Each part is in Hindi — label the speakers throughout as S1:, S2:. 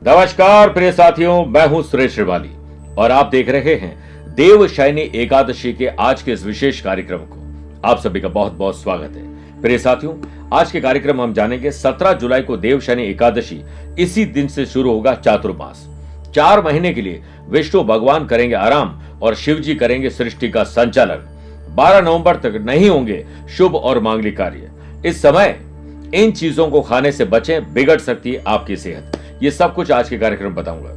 S1: नमस्कार प्रिय साथियों, मैं हूं सुरेश श्रिवाली और आप देख रहे हैं देवशयनी एकादशी के आज के इस विशेष कार्यक्रम को। आप सभी का बहुत बहुत स्वागत है। प्रिय साथियों, आज के कार्यक्रम हम जानेंगे 17 जुलाई को देवशयनी एकादशी, इसी दिन से शुरू होगा चातुर्मास। 4 महीने के लिए विष्णु भगवान करेंगे आराम और शिव जी करेंगे सृष्टि का संचालन। 12 नवंबर तक नहीं होंगे शुभ और मांगलिक कार्य। इस समय इन चीजों को खाने से बचें, बिगड़ सकती है आपकी सेहत। ये सब कुछ आज के कार्यक्रम में बताऊंगा।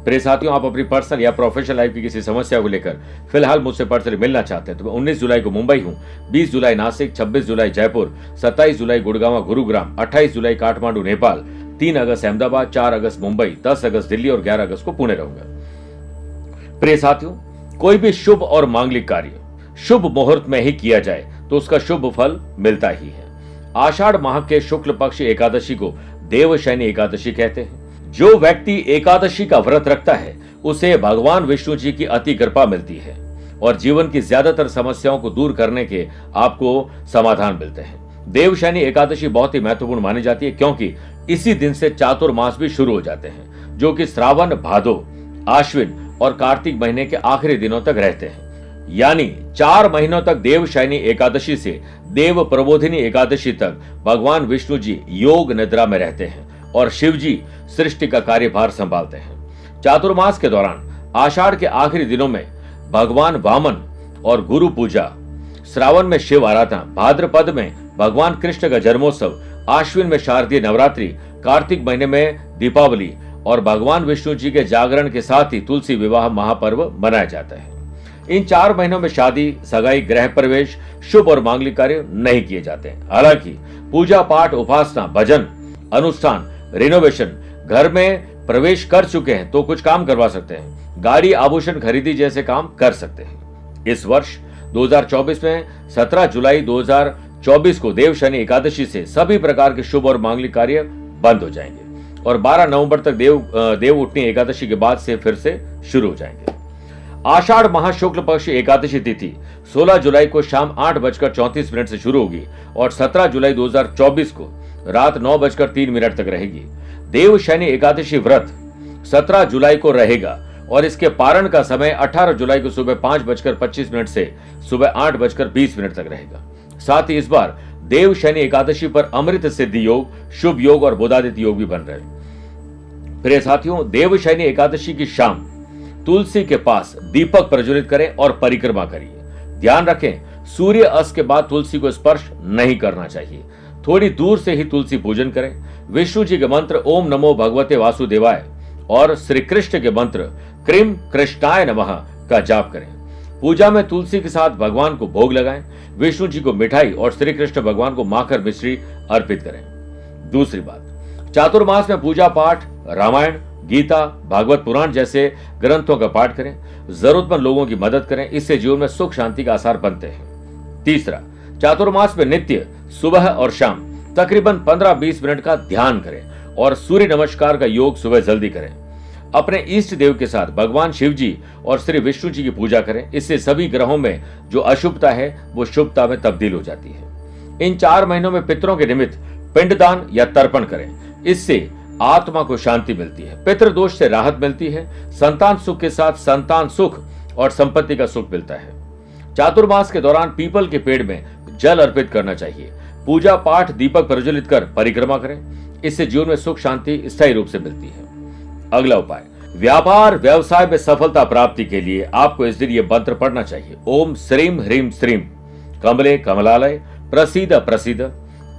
S1: प्रिय साथियों, आप अपनी पर्सनल या प्रोफेशनल लाइफ की किसी समस्या को लेकर फिलहाल मुझसे पर्सनली मिलना चाहते हैं तो मैं 19 जुलाई को मुंबई हूं, 20 जुलाई नासिक, 26 जुलाई जयपुर, 27 जुलाई गुड़गांव गुरुग्राम, 28 जुलाई काठमांडू नेपाल, 3 अगस्त अहमदाबाद, 4 अगस्त मुंबई, 10 अगस्त दिल्ली और 11 अगस्त को पुणे रहूंगा। प्रिय साथियों, कोई भी शुभ और मांगलिक कार्य शुभ मुहूर्त में ही किया जाए तो उसका शुभ फल मिलता ही है। आषाढ़ माह के शुक्ल पक्ष एकादशी को देवशयनी एकादशी कहते हैं। जो व्यक्ति एकादशी का व्रत रखता है उसे भगवान विष्णु जी की अति कृपा मिलती है और जीवन की ज्यादातर समस्याओं को दूर करने के आपको समाधान मिलते हैं। देवशयनी एकादशी बहुत ही महत्वपूर्ण मानी जाती है क्योंकि इसी दिन से चातुर्मास भी शुरू हो जाते हैं, जो कि श्रावण, भादो, आश्विन और कार्तिक महीने के आखिरी दिनों तक रहते हैं। यानी 4 महीनों तक देवशयनी एकादशी से देव प्रबोधिनी एकादशी तक भगवान विष्णु जी योग निद्रा में रहते हैं और शिव जी सृष्टि का कार्यभार संभालते हैं। चातुर्मास के दौरान आषाढ़ के आखिरी दिनों में भगवान वामन और गुरु पूजा, श्रावण में शिव आराधना, भाद्रपद में भगवान कृष्ण का जन्मोत्सव, आश्विन में शारदीय नवरात्रि, कार्तिक महीने में दीपावली और भगवान विष्णु जी के जागरण के साथ ही तुलसी विवाह महापर्व मनाया जाता है। इन 4 महीनों में शादी, सगाई, गृह प्रवेश, शुभ और मांगलिक कार्य नहीं किए जाते हैं। हालांकि पूजा पाठ, उपासना, भजन, अनुष्ठान, रिनोवेशन, घर में प्रवेश कर चुके हैं तो कुछ काम करवा सकते हैं। गाड़ी, आभूषण खरीदी जैसे काम कर सकते हैं। इस वर्ष 2024 में 17 जुलाई 2024 को देवशयनी एकादशी से सभी प्रकार के शुभ और मांगलिक कार्य बंद हो जाएंगे और 12 नवंबर तक देव उठनी एकादशी के बाद से फिर से शुरू हो जाएंगे। आषाढ़ माह शुक्ल पक्ष एकादशी तिथि 16 जुलाई को शाम 8:34 से शुरू होगी और 17 जुलाई 2024 को रात 9:03 तक रहेगी। देवशयनी एकादशी व्रत 17 जुलाई को रहेगा और इसके पारण का समय 18 जुलाई को सुबह 5:25 से सुबह 8:20 तक रहेगा। साथ ही इस बार देवशयनी एकादशी पर अमृत सिद्धि योग, शुभ योग और बुधादित्य योग भी बन रहे हैं। प्रिय साथियों, देवशयनी एकादशी की शाम तुलसी के पास दीपक प्रज्वलित करें और परिक्रमा करिए। ध्यान रखें, सूर्य अस्त के बाद तुलसी को स्पर्श नहीं करना चाहिए। थोड़ी दूर से ही तुलसी पूजन करें। विष्णु जी के मंत्र ओम नमो भगवते वासुदेवाय और श्री कृष्ण के मंत्र क्रीम कृष्णाय नमः का जाप करें। पूजा में तुलसी के साथ भगवान को भोग लगाएं। विष्णु जी को मिठाई और श्री कृष्ण भगवान को माखन मिश्री अर्पित करें। दूसरी बात, चातुर्मास में पूजा पाठ, रामायण, गीता, भागवत पुराण जैसे ग्रंथों का पाठ करें। जरूरतमंद लोगों की मदद करें, इससे जीवन में सुख शांति का आसार बनते हैं। तीसरा, चातुर्मास में नित्य सुबह और शाम तकरीबन 15-20 मिनट का ध्यान करें और सूर्य नमस्कार का योग सुबह जल्दी करें। अपने इष्ट देव के साथ भगवान शिव जी और श्री विष्णु जी की पूजा करें। इससे सभी ग्रहों में जो अशुभता है वो शुभता में तब्दील हो जाती है। इन 4 महीनों में पितरों के निमित्त पिंडदान या तर्पण करें। इससे आत्मा को शांति मिलती है, पितृ दोष से राहत मिलती है, संतान सुख के साथ संतान सुख और संपत्ति का सुख मिलता है। चातुर्मास के दौरान पीपल के पेड़ में जल अर्पित करना चाहिए। पूजा पाठ, दीपक प्रज्वलित कर परिक्रमा करें। इससे जीवन में सुख शांति स्थायी रूप से मिलती है। अगला उपाय, व्यापार व्यवसाय में सफलता प्राप्ति के लिए आपको इस दिन यह मंत्र पढ़ना चाहिए। ओम श्रीम ह्रीम श्रीम कमले कमलालय प्रसीद प्रसीद।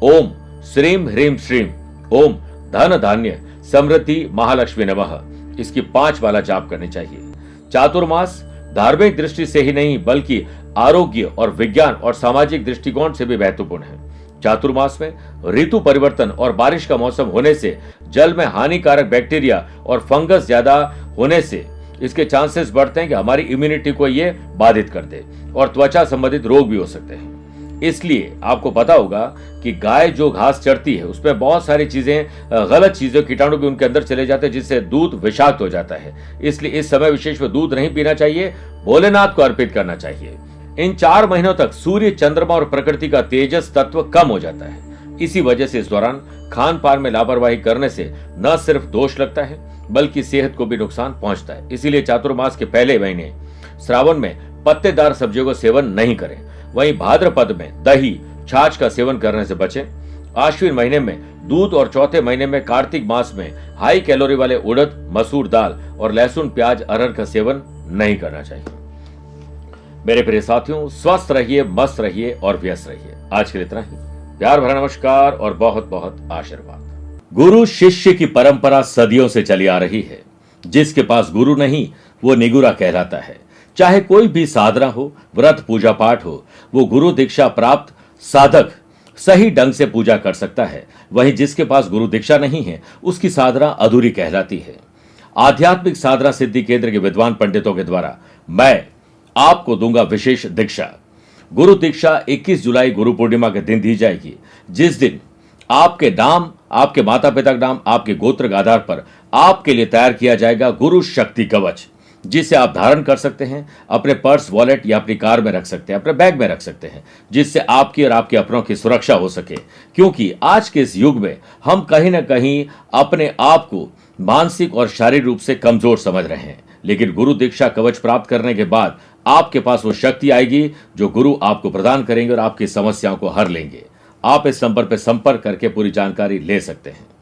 S1: ओम श्रीम ह्रीम श्रीम ओम धन धान्य समृद्धि महालक्ष्मी नमः। इसकी 5 माला जाप करनी चाहिए। चातुर्मास धार्मिक दृष्टि से ही नहीं बल्कि आरोग्य और विज्ञान और सामाजिक दृष्टिकोण से भी महत्वपूर्ण है। चातुर्मास में ऋतु परिवर्तन और बारिश का मौसम होने से जल में हानिकारक बैक्टीरिया और फंगस ज्यादा होने से इसके चांसेस बढ़ते हैं कि हमारी इम्यूनिटी को ये बाधित कर दे और त्वचा संबंधित रोग भी हो सकते हैं। इसलिए आपको पता होगा कि गाय जो घास चरती है उसमें बहुत सारी चीजें, गलत चीजें, कीटाणु भी उनके अंदर चले जाते हैं जिससे दूध विषाक्त हो जाता है। इसलिए इस समय विशेष में दूध नहीं पीना चाहिए, भोलेनाथ को अर्पित करना चाहिए। इन 4 महीनों तक सूर्य, चंद्रमा और प्रकृति का तेजस तत्व कम हो जाता है, इसी वजह से इस दौरान खान पान में लापरवाही करने से न सिर्फ दोष लगता है बल्कि सेहत को भी नुकसान पहुंचता है। इसीलिए चातुर्मास के पहले महीने श्रावण में पत्तेदार सब्जियों का सेवन नहीं करें। वहीं भाद्रपद में दही छाछ का सेवन करने से बचें। आश्विन महीने में दूध और चौथे महीने में कार्तिक मास में हाई कैलोरी वाले उड़द, मसूर दाल और लहसुन, प्याज, अरहर का सेवन नहीं करना चाहिए। मेरे प्रिय साथियों, स्वस्थ रहिए, मस्त रहिए और व्यस्त रहिए। आज के लिए इतना ही। प्यार भरा नमस्कार और बहुत बहुत आशीर्वाद। गुरु शिष्य की परंपरा सदियों से चली आ रही है। जिसके पास गुरु नहीं वो निगुरा कहलाता है। चाहे कोई भी साधना हो, व्रत, पूजा पाठ हो, वो गुरु दीक्षा प्राप्त साधक सही ढंग से पूजा कर सकता है। वहीं जिसके पास गुरु दीक्षा नहीं है उसकी साधना अधूरी कहलाती है। आध्यात्मिक साधना सिद्धि केंद्र के विद्वान पंडितों के द्वारा मैं आपको दूंगा विशेष दीक्षा। गुरु दीक्षा 21 जुलाई गुरु पूर्णिमा के दिन दी जाएगी, जिस दिन आपके नाम, आपके माता पिता का नाम, आपके गोत्र के आधार पर आपके लिए तैयार किया जाएगा गुरु शक्ति कवच, जिसे आप धारण कर सकते हैं, अपने पर्स, वॉलेट या अपनी कार में रख सकते हैं, अपने बैग में रख सकते हैं, जिससे आपकी और आपके अपनों की सुरक्षा हो सके। क्योंकि आज के इस युग में हम कहीं ना कहीं अपने आप को मानसिक और शारीरिक रूप से कमजोर समझ रहे हैं, लेकिन गुरु दीक्षा कवच प्राप्त करने के बाद आपके पास वो शक्ति आएगी जो गुरु आपको प्रदान करेंगे और आपकी समस्याओं को हर लेंगे। आप इस नंबर पर संपर्क करके पूरी जानकारी ले सकते हैं।